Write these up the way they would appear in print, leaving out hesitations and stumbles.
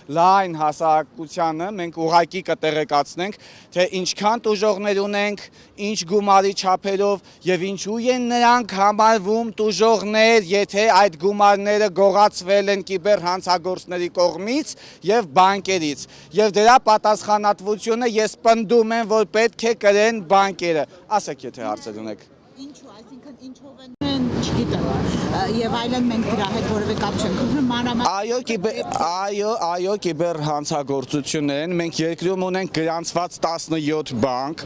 լայն հասարակությանը մենք ուղղակի կտեղեկացնենք, թե ինչքան տուժողներ ունենք, ինչ գումարի չափերով եւ ինչու են նրանք համարվում տուժողներ, եթե այդ գումարները գողացվել են կիբերհանցագործների կողմից եւ բանկերից։ Եվ դրա պատասխանատվությունը ես պնդում եմ, որ պետք է կրեն բանկերը։ Ասեք, եթե հարցեր ունեք։ Ինչու, այսինքն ինչով են չգիտեմ, եւ այլն մենք դրա հետ որևէ կապ չենք ունենում, Այո, կիբերհանցագործություններ են, մենք երկրում ունենք գրանցված 17 բանկ,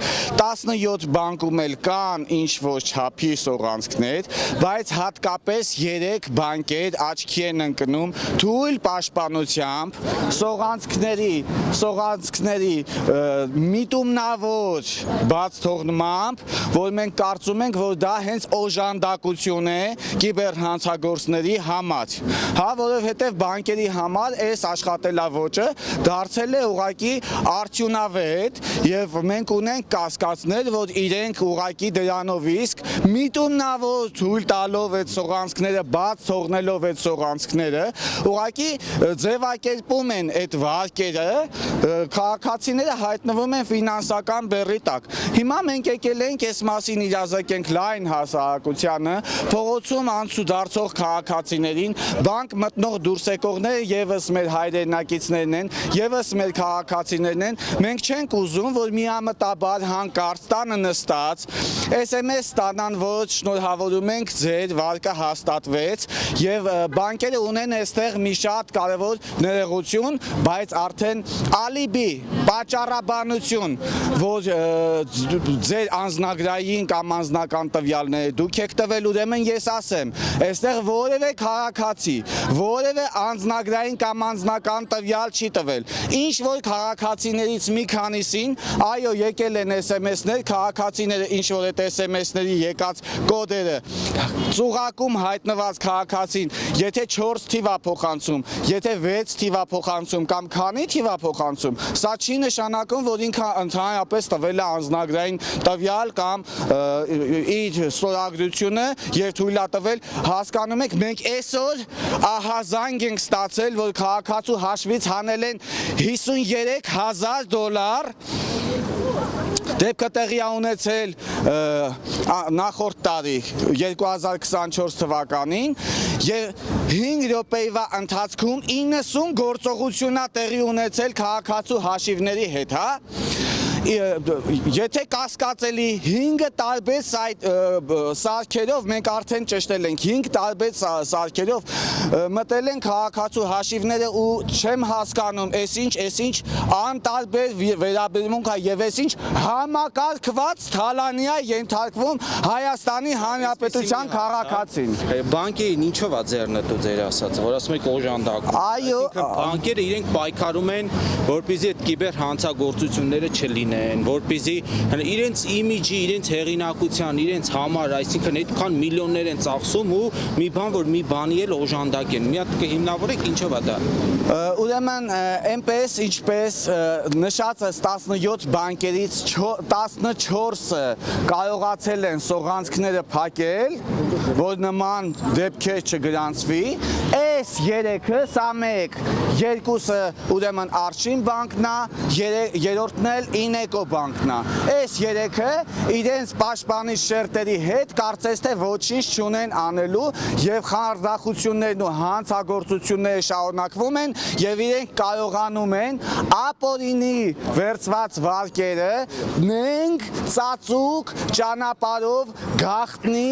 17 բանկում էլ կան ինչ-որ չափի սողանցքներ, բայց հատկապես 3 բանկեր աչքի են ընկնում թույլ պաշտպանությամբ սողանցքների միտումնավոր բաց թողնմամբ, որ մենք կարծում ենք, որ դա հենց օժանդակություն է կիբերհանցագործների համար, որովհետև բանկերի համար այս աշխատելավոճը դարձել է ուղղակի արդյունավետ եւ մենք ունենք կասկածներ, որ իրենք ուղղակի դրանով իսկ միտումնավոր թույլ տալով այդ սողանցքները, բաց թողնելով այդ սողանցքները, ուղղակի ձևակերպում են այդ վարկերը, քաղաքացիները հայտնվում են ֆինանսական բեռի տակ։ Հիմա մենք եկել ենք այս մասին իրազեկենք լայն հասարակությանը, փողոցում անցուդարձող քաղաքացիներին, բանկ մտնող դուրս եկողները եւս մեր հայրենակիցներն են, եւս մեր քաղաքացիներն են, մենք չենք ուզում, որ միամտաբար հանկարծ տանը նստած SMS ստանան, որ շնորհավորում ենք ձեր վարկը հաստատվեց եւ բանկերը ունեն այստեղ մի շատ կարեւոր ներողություն, բայց արդեն ալիբի, պատճառաբանություն, որ ձեր անձնագրային կամ անձնական տվյալները դուք եք տվել, ուրեմն ես ասեմ, այստեղ որևէ քաղաքացի, որևէ անձնագրային կամ անձնական տվյալ չի տվել։ Ինչ որ քաղաքացիներից մի քանիսին, այո, եկել են SMS-ներ, քաղաքացիները ինչ որ այդ SMS-ների եկած կոդերը ծուղակում հայտնված քաղաքացին, եթե 4 թիվ է փոխանցում, եթե 6 թիվ է փոխանցում կամ քանի թիվ է փոխանցում, սա չի նշանակում, որ ինքը ընդհանրապես տվել է անձնագրային տվյալ կամ իր ստորագրությունը եւ թույլ է տվել, հասկանում եք, մենք այսօր ահազանգ ենք ստացել, որ քաղաքացու հաշվից հանել են $53,000 դեպքը տեղի է ունեցել նախորդ տարի 2024 թվականին եւ 5 րոպեվա ընթացքում 90 գործողություն է տեղի ունեցել քաղաքացու հաշիվների հետ, հա։ Եթե կասկածելի 5 տարբեր սարքերով, մենք արդեն ճշտել ենք 5 տարբեր սարքերով մտել են քաղաքացու հաշիվները ու չեմ հասկանում, այսինչ անտարբեր վերաբերմունք է եւ այսինչ համակարգված թալանի է ենթարկվում Հայաստանի Հանրապետության քաղաքացին։ Բանկերին ինչով է ձեռնտու ձեր ասածը, որ ասում եք օժանդակ։ Այո, բանկերը իրենք պայքարում են, որպեսզի այդ կիբերհանցագործությունները չլինեն, որպեսզի իրենց իմիջի, իրենց հեղինակության, իրենց համար, այսինքն այդքան միլիոններ են ծախսում ու մի բան, որ մի բանի էլ օժանդակ են։ Մի հատ կհիմնավորեք ինչով է դա։ Ուրեմն այնպես ինչպես նշածս 17 բանկերից 14-ը կարողացել են սողանցքները փակել, որ նման դեպքեր չգրանցվի, այս 3-ը, սա մեկ, 2-ը ուրեմն Արշին բանկն է, 3-րդն էլ Ինեկո բանկն է։ Այս 3-ը իրենց պաշտպանի շերտերի հետ կարծես թե ոչինչ չունեն անելու եւ խարդախություններն ու հանցագործությունները շարունակվում են եւ իրենք կարողանում են ապօրինի վերծված վարկերը նենք ծածուկ ճանապարհով գախտնի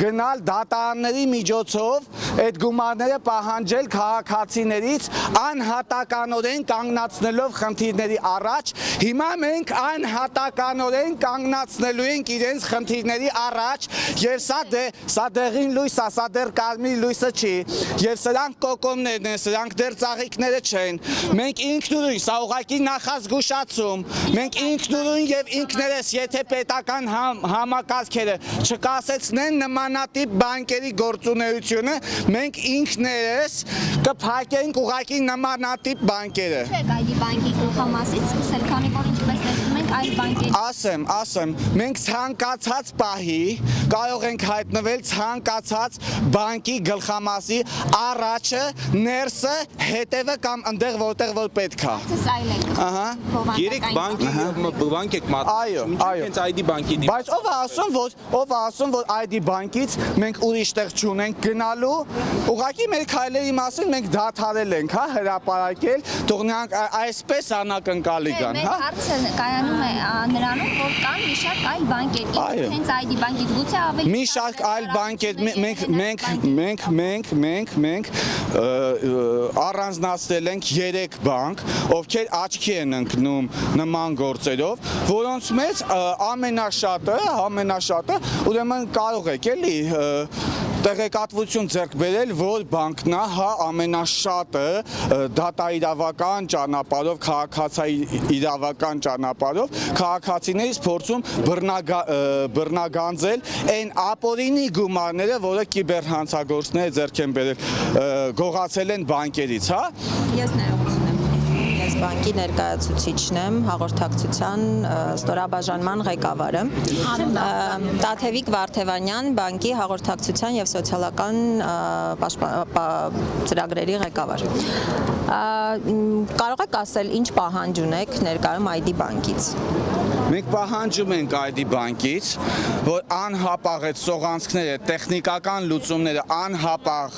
գնալ դատարանների միջոցով այդ գումարները պահանջել քաղաքացիներից անհատականորեն կանգնացնելով խնդիրների առաջ։ Հիմա մենք անհատականորեն կանգնացնելու ենք իրենց խնդիրների առաջ եւ սա դեղին լույս է, սա դեռ կարմիր լույսը չի եւ սրանք կոկոններն են, սրանք դեռ ծաղիկները չեն։ Մենք ինքնուրույն, սա ուղղակի նախազգուշացում, մենք ինքնուրույն եւ ինքներս, եթե պետական համակարգերը չկասեցնեն նմանատիպ բանկերի գործունեությունը, մենք ինքներս կփակենք ուղղակի նմանատիպ բանկերը։ Չէ, այդի բանկի գլխամասից սկսել, քանի որ ինչպես տեսնում ենք եք այլ բանկերի։ Ասեմ, մենք ցանկացած պահի կարող ենք հայտնվել ցանկացած բանկի գլխամասի առաջը, ներսը, հետևը կամ այնտեղ որտեղ որ պետք է։ Ես այլ եք։ Ահա։ Երեք բանկ եք մատ։ Այո, Հենց ID բանկի դիպ։ Բայց ով է ասում, որ ID բանկից մենք ուրիշ տեղ չունենք գնալու, ուղղակի մեր քայլերի մասին մենք դադարել ենք, հա, հրապարակել, թողնանք այսպես անակնկալի գան, հա։ Մեր հարցը կայանում է նրանում, որ կան մի շարք այլ բանկեր, հենց ID բանկից գուցե ավելի Մի շարք այլ բանկեր մենք առանձնացրել ենք 3 բանկ, ովքեր աչքի են ընկնում նման գործերով, որոնց մեջ ամենաշատը, ուրեմն կարող եք էլի տեղեկատվություն ձեռք բերել, որ բանկն է, հա, ամենաշատը դատաիրավական ճանապարհով, քաղաքացիական ճանապարհով քաղաքացիներից փորձում բռնագանձել այն ապօրինի գումարները, որը կիբերհանցագործները ձեռք են բերել, գողացել են բանկերից, հա։ Ես ներողություն եմ։ Ես բանկի ներկայացուցիչն եմ, հաղորդակցության ստորաբաժանման ղեկավարը։ Տաթևիկ Վարդևանյան, բանկի հաղորդակցության եւ սոցիալական ծրագրերի ղեկավար։ Կարող եք ասել ինչ պահանջ ունեք ներկայում ID բանկից։ Մենք պահանջում ենք ID բանկից, որ անհապաղ այդ սողանցքները, տեխնիկական լուծումները անհապաղ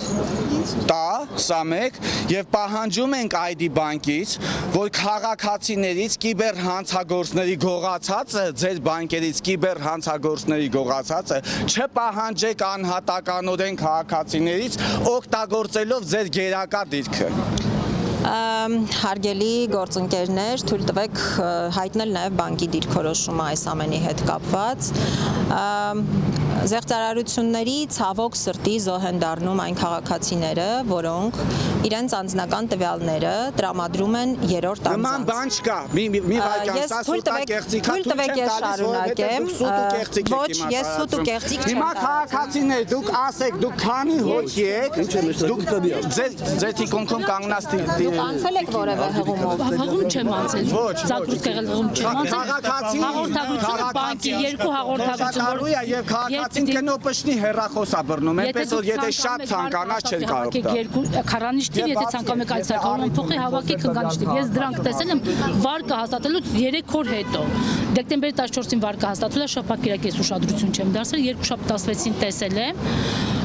տա, սա մեկ, եւ պահանջում ենք ID բանկից, որ քաղաքացիներից կիբերհանցագործների գողացածը, ձեր բանկերից կիբերհանցագործների գողացածը չպահանջեք անհատականորեն քաղաքացիներից, օգտագործելով ձեր գերակա դիրքը։ Հարգելի գործընկերներ, թույլ տվեք հայտնել նաև բանկի դիրքորոշումը այս ամենի հետ կապված։ Զեղծարարությունների ցավոք սրտի զոհ են դառնում այն քաղաքացիները, որոնք իրենց անձնական տվյալները տրամադրում են երրորդ անձանց։ Նման բան չկա։ Մի վայրկյան, սա սուտ է կեղծիք, թույլ տվեք ես շարունակեմ։ Ոչ, ես սուտ ու կեղծիք չեմ։ Հիմա քաղաքացիներ, դուք ասեք, դուք քանի հոգի եք, դուք ձեր թիկունքում կանգնած Անցել եք որևէ հղումով։ Հղում չեմ անցել։ Ծագրուց կեղել հղում չեմ անցել։ Հաղորդակցությունը բանկի երկու հաղորդակցություն, որ եւ քաղաքացին կնոպշնի հերախոսա բռնում, այնպես որ եթե շատ ցանկանաց չէր կարող տա։ 40 թիվ, եթե ցանկանում եք այցելել, փոխի հավաքեք ընկանիշ թիվ։ Ես դրանք տեսել եմ վարկը հաստատելուց 3 օր հետո։ Դեկտեմբերի 14-ին վարկը հաստատվել է, շաբաթ կիրակ ես ուշադրություն չեմ դարձրել, երկուշաբթի 16-ին տեսել եմ։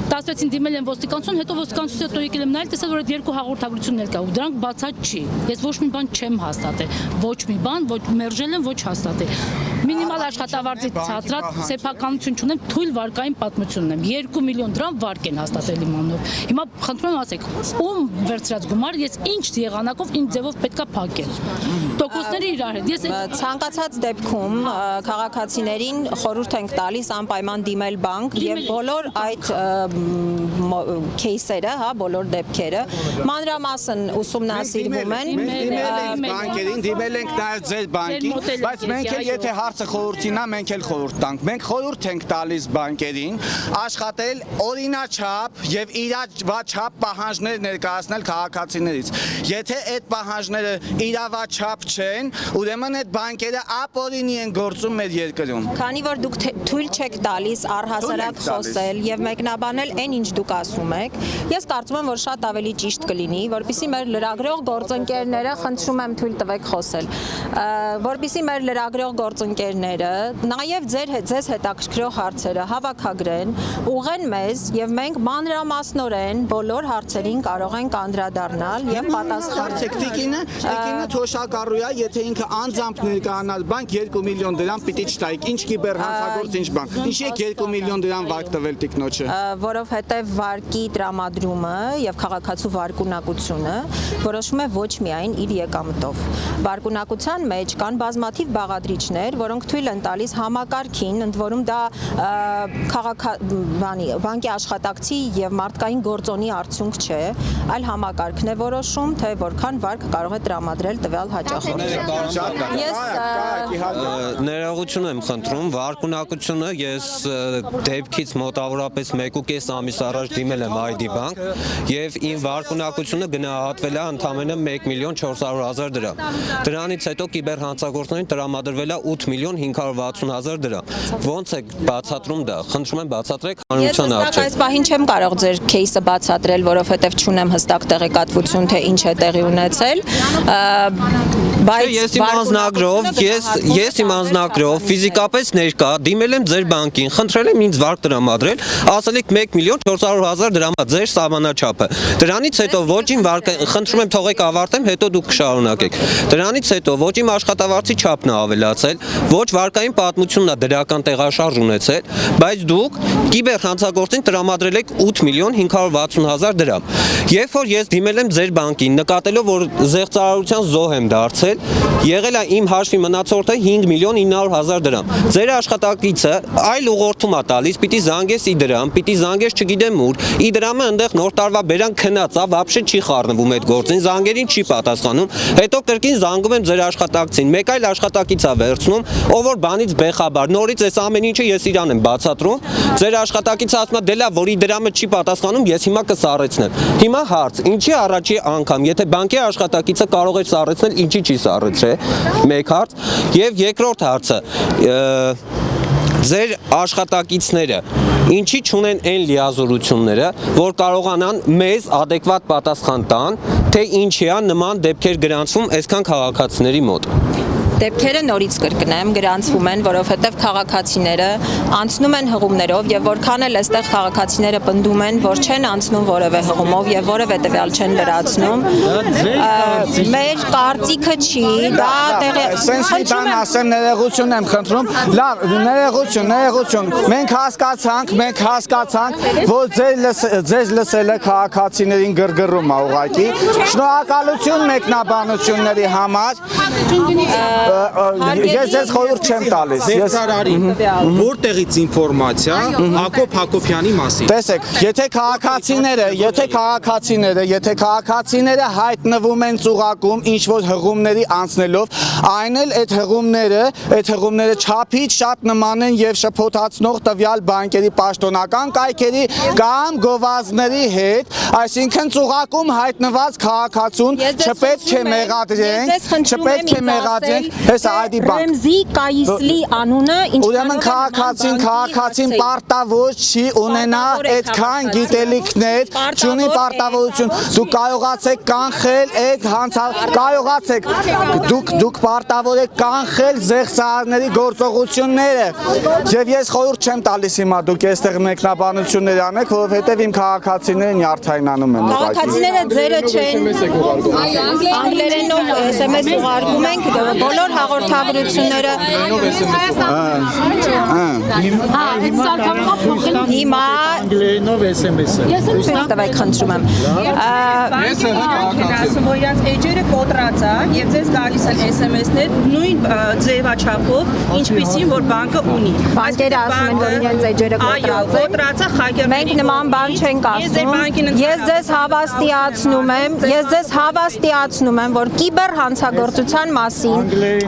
16-ին դիմել եմ ոստիկանություն, հետո ոստիկանությունից հետո եկել եմ նայել, տեսել որ այդ երկու հաղորդագրություններ կա ու դրանք բացած չի։ Ես ոչ մի բան չեմ հաստատել, ոչ մի բան, ոչ մերժել եմ, ոչ հաստատել։ Մինիմալ աշխատավարձի ցածրած սեփականություն չունեմ, թույլ վարկային պատմություն ունեմ։ 2 միլիոն դրամ վարկ են հաստատել իմանով։ Հիմա խնդրում եմ ասեք, ում վերցրած գումար ես ինչ եղանակով, ինչ ձևով պետքա փակել։ Տոկոսները իրար հետ։ Ես ցանկացած դեպքում քաղաքացիներին խորհուրդ ենք տալիս անպայման դիմել բանկ եւ բոլոր այդ քեյսերը, հա, բոլոր դեպքերը մանրամասն ուսումնասիրվում են։ Դիմել ենք նաև ձեր բանկին, բայց մենք էլ եթե հարցը խորհրդին է, մենք էլ խորհուրդ տանք։ Մենք խորհուրդ ենք տալիս բանկերին աշխատել օրինաչափ եւ իրավաչափ պահանջներ ներկայացնել քաղաքացիներից։ Եթե այդ պահանջները իրավաչափ չեն, ուրեմն այդ բանկերը ապօրինի են գործում մեր երկրում։ Քանի որ դուք թույլ չեք տալիս առհասարակ խոսել եւ մեկնաբանել այն ինչ դուք ասում եք, ես կարծում եմ, որ շատ ավելի ճիշտ կլինի, որպեսզի մեր լրագրող գործընկերները, խնդրում եմ թույլ տվեք խոսել, որպեսզի մեր լրագրող գործընկերները նաեւ ձեզ հետաքրքրող հարցերը հավաքագրեն, ուղղեն մեզ եւ մենք մանրամասնորեն բոլոր հարցերին կարող ենք անդրադառնալ եւ պատասխանել։ Տիկինը թոշակառու է, եթե ինքը անձամբ ներկայանալ բանկ 2 միլիոն դրամ պիտի չտայք։ Ինչ կիբերհանցագործ, ինչ բան։ Ինչի եք 2 միլիոն դրամ վարկ տվել տիկնոջը։ Որովհետև վարկի տրամադրումը եւ քաղաքացու վարկունակությունը որոշվում է ոչ միայն իր եկամտով։ Վարկունակության մեջ կան բազմաթիվ բաղադրիչներ, որոնք թույլ են տալիս համակարգին, ընդ որում դա բանկի աշխատակցի եւ մարդկային գործոնի արդյունք չէ, այլ համակարգն է որոշում, թե որքան վարկ կարող է տրամադրել տվյալ հաճախորդ։ Ես ներողություն եմ խնդրում, վարկունակությունը ես դեպքից մոտավորապես 1.5 ամիս առաջ դիմել եմ ID բանկ եւ իմ վարկունակությունը գնահատվել է ընդամենը 1.400.000 դրամ։ Դրանից հետո կիբերհանցագործներին տրամադրվել է 8.560.000 դրամ։ Ոնց է բացատրում դա։ Խնդրում եմ բացատրեք հանրության Ես առջև։ այս պահին չեմ կարող ձեր кейսը բացատրել, որովհետև չունեմ հստակ տեղեկատվություն, թե ինչ է տեղի ունեցել, բայց Ես իմ անձնագրով ֆիզիկապես ներկա դիմել եմ ձեր բանկին, խնդրել եմ ինձ վարկ տրամադրել, ասել եք 1.400.000 դրամ է ձեր սահմանաչափը։ Դրանից հետո ոչ իմ վարկը, խնդրում եմ թողեք ավարտեմ, հետո դուք կշարունակեք։ Դրանից հետո ոչ իմ աշխատավարձի չափն է ավելացել, ոչ վարկային պատմությունն է դրական տեղաշարժ ունեցել, բայց դուք կիբերհանցագործին տրամադրել եք 8.560.000 դրամ։ Երբ որ ես դիմել եմ ձեր բանկին, նկատելով որ զեղծարարության զոհ եմ դարձել, եղել է իմ հաշվի մնացորդը 5.900.000 դրամ։ Ձեր աշխատակիցը այլ ուղղորդում է տալիս, պիտի զանգես Իդրամ, պիտի զանգես չգիտեմ ուր։ Իդրամը այնտեղ նոր տարվա բերան քնած է, вообще չի խառնվում այդ գործին, զանգերին չի պատասխանում։ Հետո կրկին զանգում եմ ձեր աշխատակցին, մեկ այլ աշխատակից է վերցնում, ով որ բանից բեխաբար, նորից այս ամեն ինչը ես իրան եմ բացատրում։ Ձեր աշխատակիցը ասում է դե լավ, որ Իդրամը չի պատասխանում, ես հիմա կսառեցնեմ։ Հիմա հարց, ինչի առաջի անգամ, եթե բանկի աշխատակիցը կարող էր սառեցնել, ինչի չի սառեցրել։ Մեկ հարց, եւ երկրորդ հարցը, ձեր աշխատակիցները ինչի չունեն այն լիազորությունները, որ կարողանան մեզ adekvat պատասխան տան, թե ինչի է նման դեպքեր գրանցվում այսքան քաղաքացիների մոտ։ Դեպքերը նորից կրկնեմ, գրանցվում են, որովհետև քաղաքացիները անցնում են հղումներով եւ որքան էլ այստեղ քաղաքացիները պնդում են, որ չեն անցնում որևէ հղումով եւ որևէ տվյալ չեն լրացնում, մեր կարծիքը չի, դա Սենց մի բան ասեմ, ներողություն եմ խնդրում, լավ, ներողություն, մենք հասկացանք, որ ձեզ լսելը քաղաքացիներին գրգռում է ուղղակի, շնորհակալություն մեկնաբանությունների համար, ես ձեզ խորհուրդ չեմ տալիս։ Որտեղից ինֆորմացիա Հակոբ Հակոբյանի մասին։ Տեսեք, եթե քաղաքացիները հայտնվում են ծուղակում ինչ որ հղումների անցնելով, այն էլ այդ հղումները չափից շատ նման են եւ շփոթացնող տվյալ բանկերի պաշտոնական կայքերի կամ գովազդների հետ, այսինքն ծուղակում հայտնված քաղաքացուն չպետք է մեղադրենք, հեսա ID բանկ։ Ռեմզի Կայիսլի անունը Ուրեմն քաղաքացին պարտավոր չի ունենա այդքան գիտելիքներ, չունի պարտավորություն։ Դուք կարողացեք կանխել դուք պարտավոր եք կանխել զեղծարարների գործողությունները։ Եվ ես խորհուրդ չեմ տալիս հիմա դուք այստեղ մեկնաբանություններ անեք, որովհետև իմ քաղաքացիները նյարդայնանում են ուղղակի։ Քաղաքացիները ձերը չեն, անգլերենով SMS ուղարկում ենք, բոլոր հաղորդագրությունները հիմա անգլերենով SMS-ը։ Ես տվեք խնդրում եմ։ ասում որ իրաց էջերը կոտրած է եւ ձեզ գալիս են SMS-ներ նույն ձևաչափով, ինչպիսին որ բանկը ունի։ Բանկերը ասում են, որ իրենց էջերը կոտրած է, խաղեր։ Մենք նման բան չենք ասում։ Ես ձեզ հավաստիացնում եմ, որ կիբերհանցագործության մասին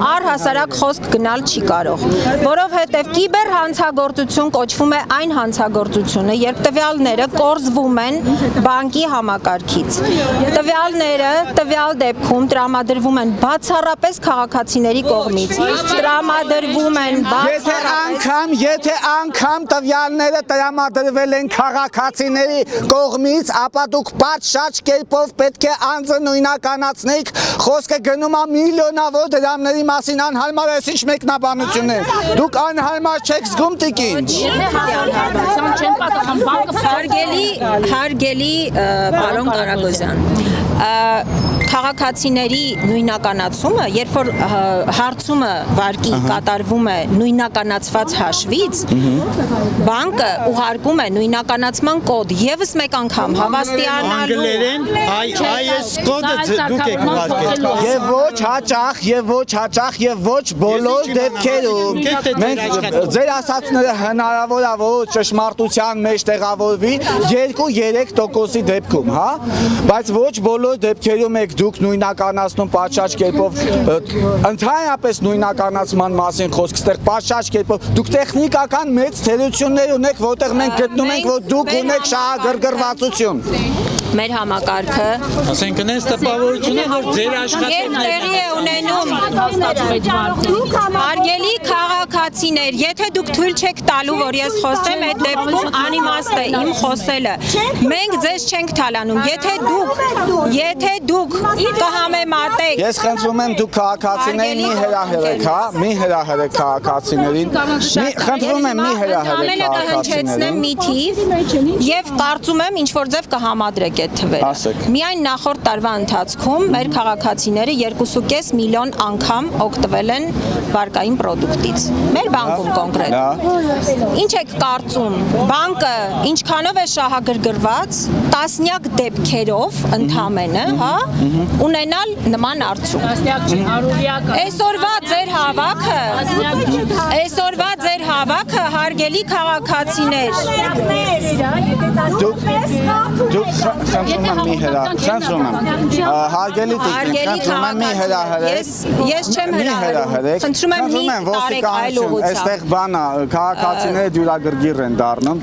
առհասարակ խոսք գնալ չի կարող, որովհետև կիբերհանցագործություն կոչվում է այն հանցագործությունը, երբ տվյալները կորզվում են բանկի համակարգից։ Տվյալները տվյալ դեպքում տրամադրվում են բացառապես քաղաքացիների կողմից։ Տրամադրվում են Եթե անգամ տվյալները տրամադրվել են քաղաքացիների կողմից, ապա դուք պատշաճ կերպով պետք է անձը նույնականացնեիք, խոսքը գնում է միլիոնավոր դրամների մասին, անհարմար է ինչ մեկնաբանություն է։ Դուք անհարմար չեք զգում տիկին։ Հարգելի պարոն Կարագոզյան, քաղաքացիների նույնականացումը, երբ որ հարցումը վարկի կատարվում է նույնականացված հաշվից, բանկը ուղարկում է նույնականացման կոդ եւս մեկ անգամ հավաստիանալու այս կոդը դուք եք ուղարկել։ Եվ ոչ բոլոր դեպքերում մենք ձեր ասածները հնարավոր է որ ճշմարտության մեջ տեղավորվի 2-3% դեպքում, հա, բայց ոչ բոլոր դեպքերում եք դուք նույնականացնում պատշաճ կերպով ընդհանրապես նույնականացման մասին խոսք ստեղ պատշաճ կերպով դուք տեխնիկական մեծ թերություններ ունեք, որտեղ մենք գտնում ենք, որ դուք ունեք շահագրգռվածություն։ Մեր համակարգը Ասենք նենց տպավորություն է, որ ձեր երբ տեղի է ունենում հարգելի քաղաքացիներ, եթե դուք թույլ չեք տալու, որ ես խոսեմ, այդ դեպքում անիմաստ է իմ խոսելը։ Մենք ձեզ չենք թալանում, եթե դուք կհամեմատեք։ Ես խնդրում եմ դուք քաղաքացիներին մի հրահրեք, հա, մի հրահրեք քաղաքացիներին։ Խնդրում եմ մի հրահրեք քաղաքացիներին։ Մի թիվ եւ կարծում եմ ինչ որ ձև կհամադրեք այդ թվերը։ Միայն նախորդ տարվա ընթացքում մեր քաղաքացիները 2.5 միլիոն անգամ օգտվել են վարկային պրոդուկտից։ Մեր բանկում կոնկրետ։ Ինչ եք կարծում, բանկը ինչքանով է շահագրգռված տասնյակ դեպքերով ընդամենը, հա, ունենալ նման արդյունք։ Այսօրվա ձեր հավաքը հարգելի քաղաքացիներ։ Դուք խնդրում եմ մի հրահրեք, հարգելի տիկին, խնդրում եմ մի հրահրեք, Ես չեմ հրահրում, խնդրում եմ մի տարեք այլ ուղղությամբ։ Այստեղ բանը քաղաքացիները դյուրագրգիռ են դառնում,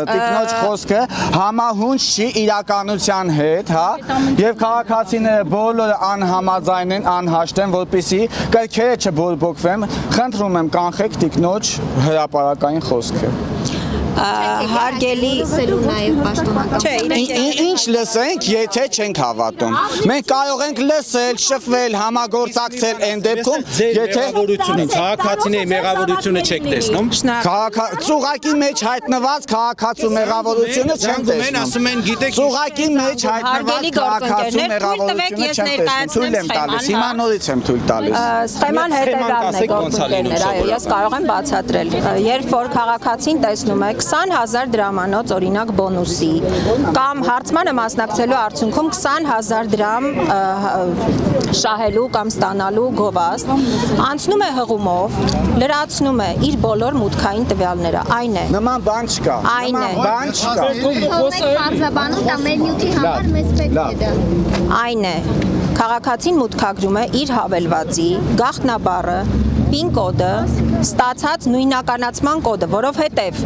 տիկնոջ խոսքը համահունչ չի իրականության հետ, հա, եւ քաղաքացիները բոլորը անհամաձայն են, անհաշտ են, որպեսզի կրքերը չբորբոքվեն, խնդրում եմ կանխեք տիկնոջ հրապարակային խոսքը։ Հարգելի նաև պաշտոնական Ինչ լսենք, եթե չենք հավատում։ Մենք կարող ենք լսել, շփվել, համագործակցել այն դեպքում, եթե քաղաքացիների մեղավորությունը չեք տեսնում։ Ծուղակի մեջ հայտնված քաղաքացու մեղավորությունը չեն տեսնում։ Ասում են, գիտեք, Ծուղակի մեջ հայտնված քաղաքացու մեղավորությունը չեն տեսնում։ Թույլ եմ տալիս, հիմա նորից եմ թույլ տալիս։ Սխեման հետևյալն է գործընկերներ, այո, ես կարող եմ բացատրել։ Երբ որ քաղաքացին տեսնում է 20,000 դրամանոց օրինակ բոնուսի կամ հարցմանը մասնակցելու արդյունքում 20,000 դրամ շահելու կամ ստանալու գովազդ, անցնում է հղումով, լրացնում է իր բոլոր մուտքային տվյալները, այն է։ Նման բան չկա։ Այն է։ Բան չկա։ Պարզաբանում դա մեր նյութի համար մեզ պետք է դա։ Այն է։ Քաղաքացին մուտքագրում է իր հավելվածի գաղտնաբառը, PIN կոդը, ստացած նույնականացման կոդը, որովհետև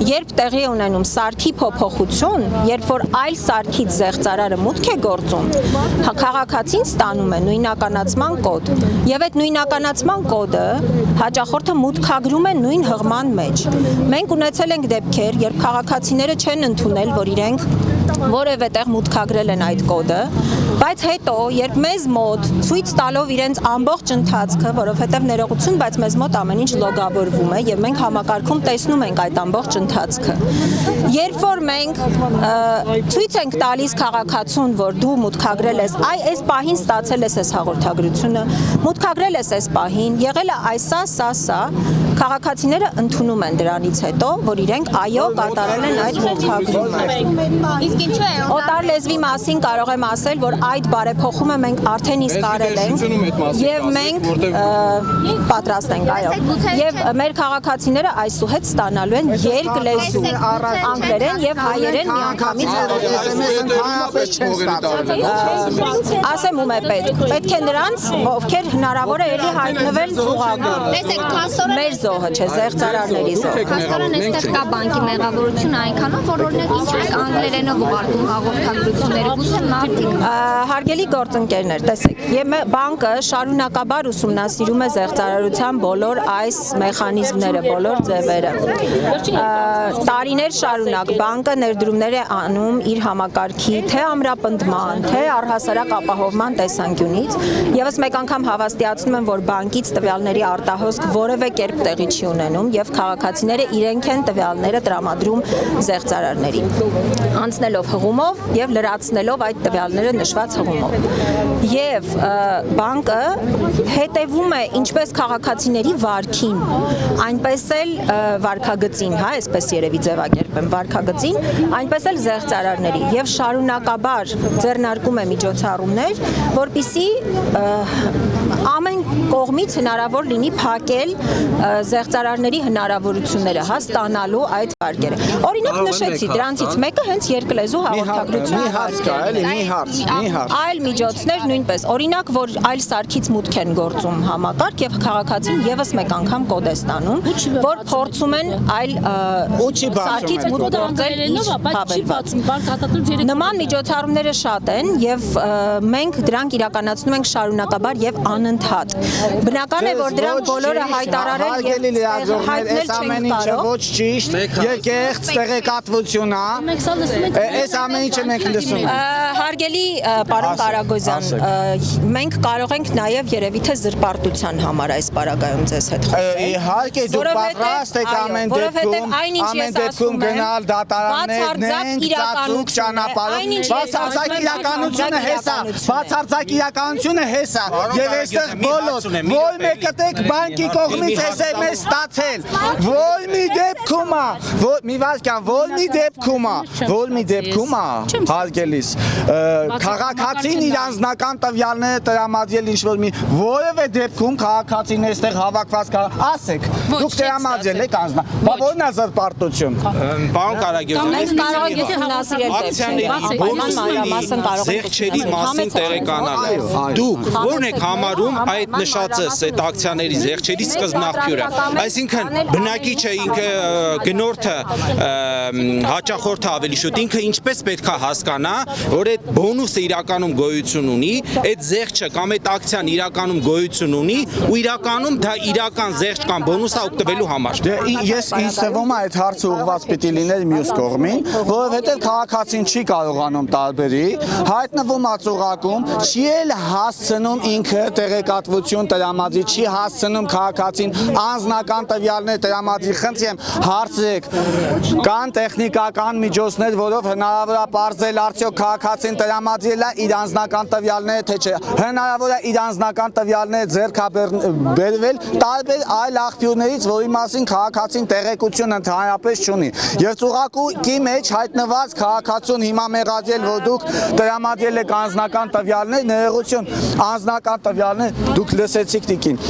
երբ տեղի է ունենում սարքի փոփոխություն, երբ որ այլ սարքից զեղծարարը մուտք է գործում, քաղաքացին ստանում է նույնականացման կոդ, եւ այդ նույնականացման կոդը հաճախորդը մուտքագրում է նույն հղման մեջ։ Մենք ունեցել ենք դեպքեր, երբ քաղաքացիները չեն ընդունել, որ իրենք որևէ տեղ մուտքագրել են այդ կոդը, բայց հետո երբ մեզ մոտ ցույց տալով իրենց ամբողջ ընթացքը, որովհետև ներողություն, բայց մեզ մոտ ամեն ինչ լոգավորվում է եւ մենք համակարգում տեսնում ենք այդ ամբողջ ընթացքը։ Երբ որ մենք ցույց ենք տալիս քաղաքացուն, որ դու մուտքագրել ես, այս պահին ստացել ես այս հաղորդագրությունը, մուտքագրել ես այս պահին, եղել է սա, քաղաքացիները ընդունում են դրանից հետո, որ իրենք այո կատարել են այդ մուտքագրումը։ Իսկ ինչու է Օտար լեզվի մասին կարող եմ ասել, որ այդ բարեփոխումը մենք արդեն իսկ արել ենք եւ մենք պատրաստ ենք, այո։ Եվ մեր քաղաքացիները այսուհետ ստանալու են երկլեզու, անգլերեն եւ հայերեն միանգամից ասեմ ում է պետք է նրանց, ովքեր հնարավոր է ելի հայտնվել ծուղակում։ Մեր զոհը չէ, զեղծարարների զոհը։ Հասարան այստեղ կա բանկի մեղավորությունը այնքանով, որ օրինակ ինչու եք անգլերենով ուղարկում հաղորդագրությունները, գուցե մարդիկ։ Հարգելի գործընկերներ, տեսեք, բանկը շարունակաբար ուսումնասիրում է զեղծարարության բոլոր այս մեխանիզմները, բոլոր ձևերը։ Տարիներ շարունակ բանկը ներդրումներ է անում իր համակարգի թե ամրապնդման, թե առհասարակ ապահովման տեսանկյունից։ Եվս մեկ անգամ հավաստիացնում եմ, որ բանկից տվյալների արտահոսք որևէ կերպ տեղի չի ունենում եւ քաղաքացիները իրենք են տվյալները տրամադրում զեղծարարներին, անցնելով հղումով եւ լրացնելով այդ տվյալները նշված հղումով։ Եվ բանկը հետևում է ինչպես քաղաքացիների վարքին, այնպես էլ վարքագծին, հա, այսպես երևի ձևակերպեմ, վարքագծին, այնպես էլ զեղծարարների եւ շարունակաբար ձեռնարկում է միջոցառումներ, որպիսի ամեն կողմից հնարավոր լինի փակել զեղծարարների հնարավորությունները ստանալու այդ վարկերը։ Օրինակ նշեցի, դրանցից մեկը հենց երկլեզու հաղորդագրություն։ Մի հարց կա, էլի, մի հարց։ Այլ միջոցներ նույնպես, օրինակ, որ այլ սարքից մուտք են գործում համակարգ եւ քաղաքացին եւս մեկ անգամ կոդ է ստանում, որ փորձում են այլ սարքից մուտք գործել։ Նման միջոցառումները շատ են եւ մենք դրանք իրականացնում ենք շարունակաբար եւ անընդհատ։ Բնական է, որ դրանք բոլորը հայտարարել եւ հայտնել չեն կարող։ Ոչ ճիշտ, եկեղծ տեղեկատվություն է։ Այս ամեն ինչը մենք լսում ենք։ Հարգելի պարոն Կարագոզյան, մենք կարող ենք նաև երևի թե զրպարտության համար այս պարագայում ձեզ հետ խոսել։ Իհարկե դուք պատրաստ եք ամեն դեպքում գնալ դատարաններ, ծածուկ ճանապարհով, բացարձակ իրականությունը հեսա, եւ այստեղ բոլոր որ մեկը տեք բանկի կողմից SMS ստացել, որ մի դեպքում է, մի վարքան, որ մի դեպքում է, հարգելիս, քաղաքացին իր անձնական տվյալները տրամադրել ինչ-որ մի որևէ դեպքում քաղաքացին այստեղ հավաքված ասեք, դուք տրամադրել եք բա որն է զրպարտություն։ Պարոն Կարագոզյան, զեղչերի մասին տեղեկանալը։ Դուք ո՞րն եք համարում այդ նշածս այդ ակցիաների զեղչերի սկզբնաղբյուրը։ Այսինքն բնակիչ է ինքը գնորդը հաճախորդը ավելի շուտ ինքը ինչպես պետք է հասկանա, որ այդ բոնուսը իրականում գոյություն ունի, այդ զեղչը կամ այդ ակցիան իրականում գոյություն ունի ու իրականում դա իրական զեղչ կամ բոնուս է օգտվելու համար։ Ես ինձ թվում է այդ հարցը ուղղված պիտի լիներ մյուս կողմին, որովհետև քաղաքացին չի կարողանում տարբերի, հայտնվում ածուղակում, չի էլ հասցնում ինքը տեղեկատվություն տրամադրի, չի հասցնում քաղաքացին անձնական տվյալներ տրամադրի, խնդրեմ հարցրեք, կան տեխնիկական միջոցներ, որով հնարավոր է պարզել արդյոք քաղաքացին տրամադրել է իր անձնական տվյալները թե չէ, հնարավոր է իր անձնական տվյալները ձեռք բերվել տարբեր այլ աղբյուրներից, որի մասին քաղաքացին տեղեկություն ընդհանրապես չունի։ Եվ ծուղակի մեջ հայտնված քաղաքացուն հիմա մեղադրել, որ դուք տրամադրել եք անձնական տվյալներ, ներողություն, անձնական տվյալներ դուք լսեցիք տիկին։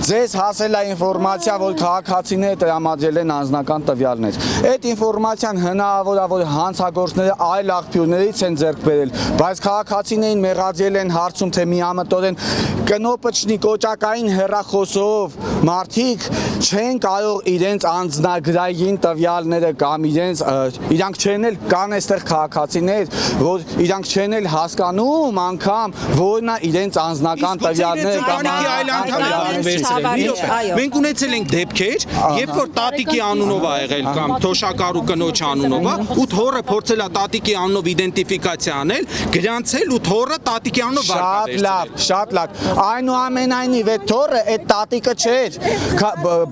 Ձեզ հասել է ինֆորմացիա, որ քաղաքացիները տրամադրել են անձնական տվյալներ։ Այդ ինֆորմացիան հնարավոր է, որ հանցագործները այլ աղբյուրներից են ձեռք բերել, բայց քաղաքացիներին մեղադրել են հարցում, թե միամտորեն կնոպչնի կոճակային հեռախոսով մարդիկ չեն կարող իրենց անձնագրային տվյալները կամ իրանք չեն էլ կան այստեղ քաղաքացիներ, որ իրանք չեն էլ հասկանում անգամ որն է իրենց անձնական տվյալները Մենք ունեցել ենք դեպքեր, երբ որ տատիկի անունով ա եղել կամ թոշակառու կնոջ անունով ա, ու թորը փորձել ա տատիկի անունով իդենտիֆիկացիա անել, գրանցել ու թորը տատիկի անունով վարկա։ Շատ լավ։ Այնուամենայնիվ այդ թորը այդ տատիկը չէր։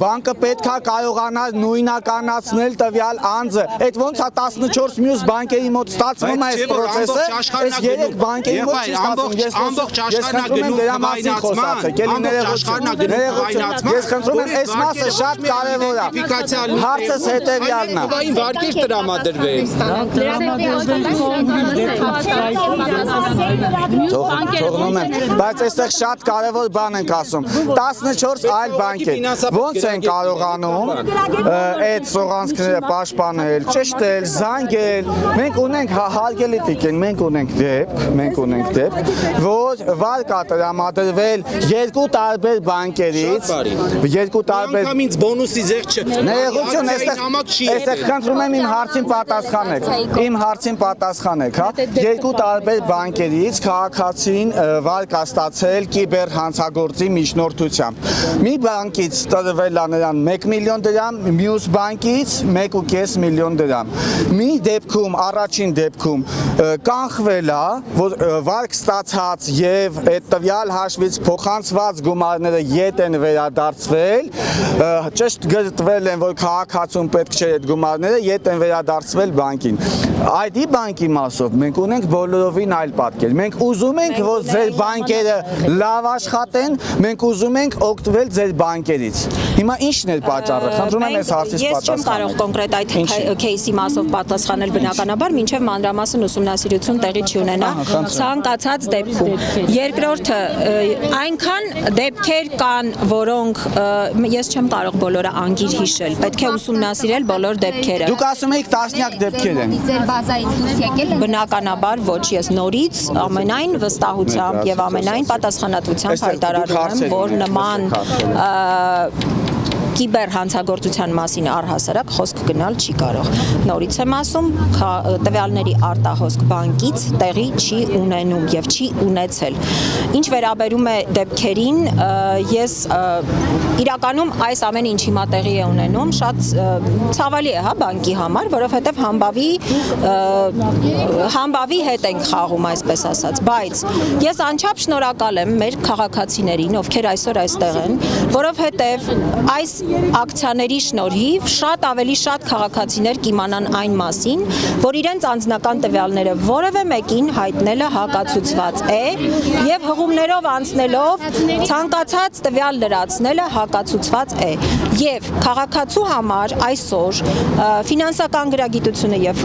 Բանկը պետք է կարողանա նույնականացնել տվյալ անձը։ Այդ ոնց է 14 մյուս բանկերի մոտ ստացվում է այս process-ը, այս 3 բանկերի մոտ չի ստացվում։ Ամբողջ աշխարհն գնում Ես խնդրում եմ, այս մասը շատ կարևոր է։ Հարցս հետևյալն է։ Վարկեր տրամադրվել։ Թողնում եմ, բայց այստեղ շատ կարևոր բան ենք ասում։ 14 այլ բանկեր ոնց են կարողանում այդ սողանցքները պաշտպանել, ճշտել, զանգել։ Մենք ունենք հարգելի տիկին, մենք ունենք դեպք, որ վարկ է տրամադրվել 2 տարբեր բանկերից, 2 տարբեր Անգամից բոնուսի զեղչը։ Ներողություն, այստեղ խնդրում եմ իմ հարցին պատասխանեք, հա։ 2 տարբեր բանկերից քաղաքացին վարկ է ստացել կիբեր հանցագործի միջնորդությամբ։ Մի բանկից տրվել է նրան 1 միլիոն դրամ, մյուս բանկից 1.5 միլիոն դրամ։ Մի դեպքում, առաջին դեպքում կանխվել է, որ վարկ ստացած եւ այդ տվյալ հաշվից փոխանցված գումարները ետ են են վերադարձվել, ճիշտ գտվել են, որ քաղաքացուն պետք չէ այդ գումարները, ետ են վերադարձվել բանկին։ ID բանկի մասով մենք ունենք բոլորովին այլ պատկեր։ Մենք ուզում ենք, որ ձեր բանկերը լավ աշխատեն, մենք ուզում ենք օգտվել ձեր բանկերից։ Հիմա ի՞նչն է պատճառը։ Խնդրում եմ այս հարցից պատասխանել։ Ես չեմ կարող կոնկրետ այդ кейսի մասով պատասխանել բնականաբար, մինչև մանրամասն ուսումնասիրություն տեղի չունենա ցանկացած դեպքում։ Երկրորդը, այնքան դեպքեր կան, որոնք ես չեմ կարող բոլորը անգիր հիշել։ Պետք է ուսումնասիրել բոլոր դեպքերը։ Դուք ասում եք տասնյակ դեպքեր են։ Ձեր բազայից դուրս եկել են։ Բնականաբար ոչ, ես նորից ամենայն վստահությամբ եւ ամենայն պատասխանատվությամբ հայտարարում եմ, որ նման կիբեր հանցագործության մասին առհասարակ խոսք գնալ չի կարող։ Նորից եմ ասում, տվյալների արտահոսք բանկից տեղի չի ունենում եւ չի ունեցել։ Ինչ վերաբերում է դեպքերին, ես իրականում այս ամեն ինչ հիմա տեղի է ունենում, շատ ցավալի է, հա, բանկի համար, որովհետեւ համբավի հետ ենք խաղում, այսպես ասած, բայց ես անչափ շնորհակալ եմ մեր քաղաքացիներին, ովքեր այսօր այստեղ են, որովհետեւ այս ակցիաների շնորհիվ շատ ավելի շատ քաղաքացիներ կիմանան այն մասին, որ իրենց անձնական տվյալները որևէ մեկին հայտնելը հակացուցված է եւ հղումներով անցնելով ցանկացած տվյալ լրացնելը հակացուցված է եւ քաղաքացու համար այսօր ֆինանսական գրագիտությունը եւ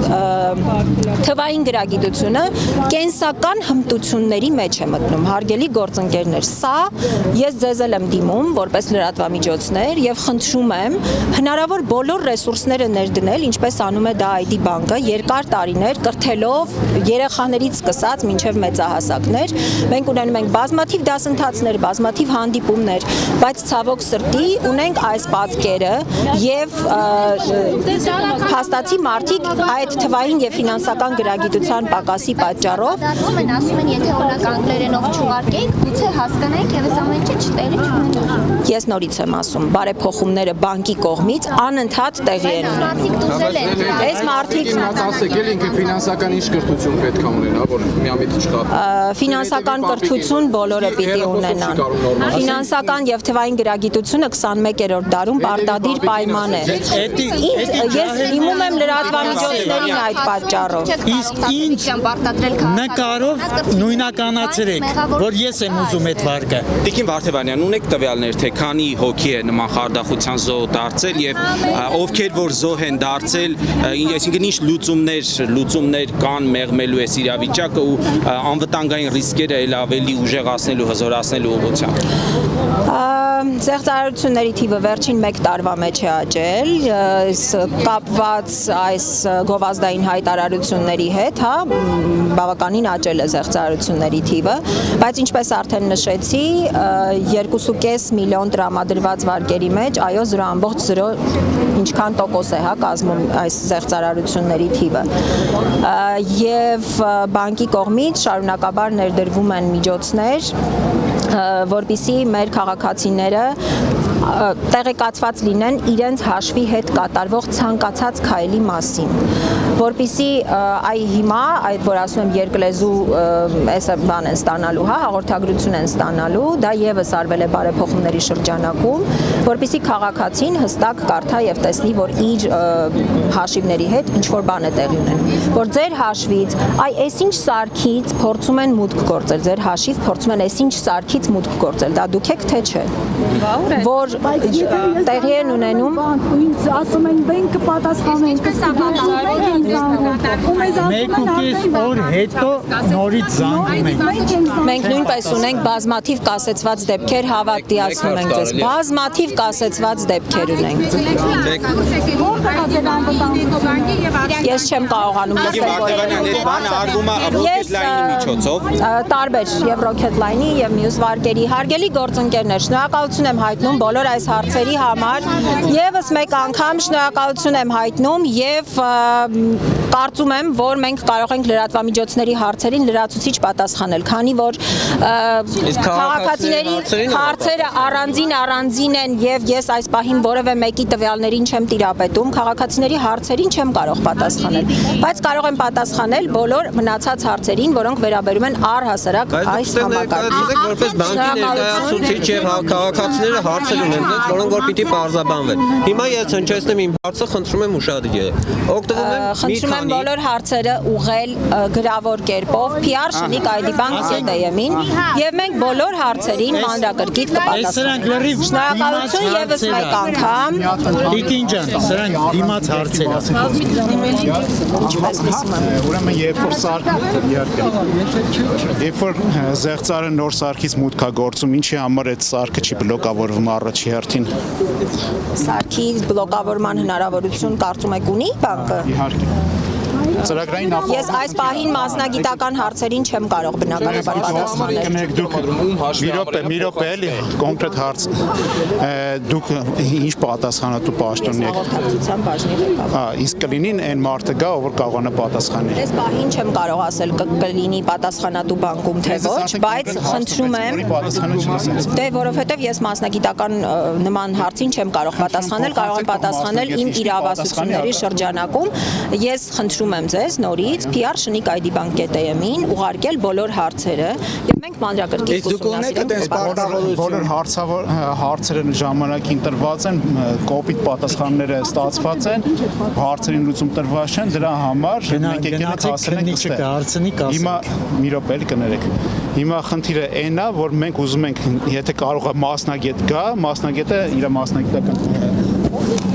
թվային գրագիտությունը կենսական հմտությունների մեջ է մտնում, հարգելի գործընկերներ։ Սա ես ձեզ եմ դիմում որպես լրատվամիջոցներ եւ խնդրում եմ հնարավոր բոլոր ռեսուրսները ներդնել, ինչպես անում է դա ID բանկը, երկար տարիներ կրթելով երեխաներից սկսած մինչև մեծահասակներ։ Մենք ունենում ենք բազմաթիվ դասընթացներ, բազմաթիվ հանդիպումներ, բայց ցավոք սրտի ունենք այս պատկերը եւ հաստատի մարդիկ այդ թվային եւ ֆինանսական գրագիտության պակասի պատճառով ասում են, եթե օրինակ անգլերենով չուղարկեիք, գուցե հասկանայիք եւ այս ամեն ինչը չտեղի չունենա։ Ես նորից եմ ասում, բարեփոխումները բանկի կողմից անընդհատ տեղի են ունենում։ Այս մարդիկ ասել ինքը ֆինանսական ինչ կրթություն պետք է ունենա, որ միամիտ չկա։ Ֆինանսական կրթություն բոլորը պիտի ունենան։ Ֆինանսական եւ թվային գրագիտությունը 21-րդ դարում պարտադիր պայման է։ Ես իմում եմ լրատվամիջոցներին այդ պատճառով։ Իսկ ինչ նկարով նույնականացրեք, որ ես եմ ուզում այդ վարկը։ Տիկին Վարդևանյան, ունեք տվյալներ, թե քանի հոգի է նման խարդախության զոհ դարձել եւ ովքեր որ զոհ են դարձել, այսինքն ինչ լուծումներ կան մեղմելու այս իրավիճակը ու անվտանգային ռիսկերը ել ավելի ուժեղացնելու, հզորացնելու ուղղությամբ։ Զեղծարարությունների թիվը վերջին 1 տարվա մեջ է աճել, կապված այս գովազդային հայտարարությունների հետ, հա, բավականին աճել է զեղծարարությունների թիվը, բայց ինչպես արդեն նշեցի, 2.5 միլիոն տրամադրված վարկերի մեջ, այո, 0.0 ինչքան տոկոս է, հա, կազմում այս զեղծարարությունների թիվը։ Եվ բանկի կողմից շարունակաբար ներդրվում են միջոցներ, որպեսզի մեր քաղաքացիները տեղեկացված լինեն իրենց հաշվի հետ կատարվող ցանկացած քայլի մասին, որպեսզի այ հիմա այդ որ ասում եմ երկլեզու այս բան են ստանալու, հա, հաղորդագրություն են ստանալու, դա եւս արվել է բարեփոխումների շրջանակում, որպեսզի քաղաքացին հստակ կարդա եւ տեսնի, որ իր հաշիվների հետ ինչ որ բան է տեղի ունենում, որ ձեր հաշվից այ այսինչ սարքից փորձում են մուտք գործել, ձեր հաշիվ փորձում են այսինչ սարքից մուտք գործել, դա դուք եք թե չէ, որ տեղի են ունենում ասում են բանկը պատասխանում Մեկ ու կես օր հետո նորից զանգում ենք։ Մենք նույնպես ունենք բազմաթիվ կասեցված դեպքեր, հավատացնում ենք ձեզ, բազմաթիվ կասեցված դեպքեր ունենք։ Ես չեմ կարողանում լսել Վարդևանյան, այդ բանը արվում է Rocketline-ի միջոցով։ Տարբեր եւ Rocketline-ի եւ մյուս վարկերի հարգելի գործընկերներ, շնորհակալություն եմ հայտնում բոլոր այս հարցերի համար։ Եվս մեկ անգամ շնորհակալություն եմ հայտնում եւ կարծում եմ, որ մենք կարող ենք լրատվամիջոցների հարցերին լրացուցիչ պատասխանել, քանի որ քաղաքացիների հարցերը առանձին են եւ ես այս պահին որևէ մեկի տվյալներին չեմ տիրապետում, քաղաքացիների հարցերին չեմ կարող պատասխանել, բայց կարող եմ պատասխանել բոլոր մնացած հարցերին, որոնք վերաբերում են առհասարակ այս համակարգին։ Որպես բանկի ներկայացուցիչ եւ քաղաքացիները հարցեր ունեն, որոնք որ պիտի բարձաբանվեն։ Հիմա ես հնչեցնեմ իմ հարցը, խնդրում եմ ուշադրել։ Օգտվում եմ Խնդրում եմ բոլոր հարցերը ուղղել գրավոր կերպով PR Շնիկ ID Bank.am-ին եւ մենք բոլոր հարցերին մանրակրկիտ կպատասխանենք։ Շնորհակալություն եւս մեկ անգամ։ Տիկին ջան, սրանք դիմաց հարցեր է։ Ինչպես լսում եմ։ Ուրեմն երբ որ երբ որ զեղծարը նոր սարքից մուտք է գործում, ինչի համար այդ սարքը չի բլոկավորվում առաջի հերթին։ Սարքի բլոկավորման հնարավորություն կարծում եք ունի բանկը։ Իհարկե։ Ծրագրային Ես այս պահին մասնագիտական հարցերին չեմ կարող բնականաբար պատասխանել։ Մի րոպե էլի կոնկրետ հարց։ Դուք ինչ պատասխանատու պաշտոնի եք։ Հաղորդակցության բաժնի ղեկավար։ Իսկ կլինին այն մարդը գա, ով կարողանա պատասխանել։ Այս պահին չեմ կարող ասել կլինի պատասխանատու բանկում թե ոչ, բայց խնդրում եմ։ Դե որովհետև ես մասնագիտական նման հարցին չեմ կարող պատասխանել, կարող եմ պատասխանել իմ իրավասությունների շրջանակում։ Ես խնդրում եմ ձեզ նորից PR Շնիկ ID Bank.am-ին ուղարկել բոլոր հարցերը եւ մենք մանրակրկիտ ուսումնասիրենք։ Բոլոր հարցերը ժամանակին տրված են, կոպիտ պատասխանները ստացված են, հարցերին լուծում տրված չեն, դրա համար մենք եկել ենք հասել ենք այստեղ։ Հիմա մի րոպե էլ կներեք։ Հիմա խնդիրը այն է, որ մենք ուզում ենք, եթե կարող է մասնագետ գա, մասնագետը իր մասնագիտական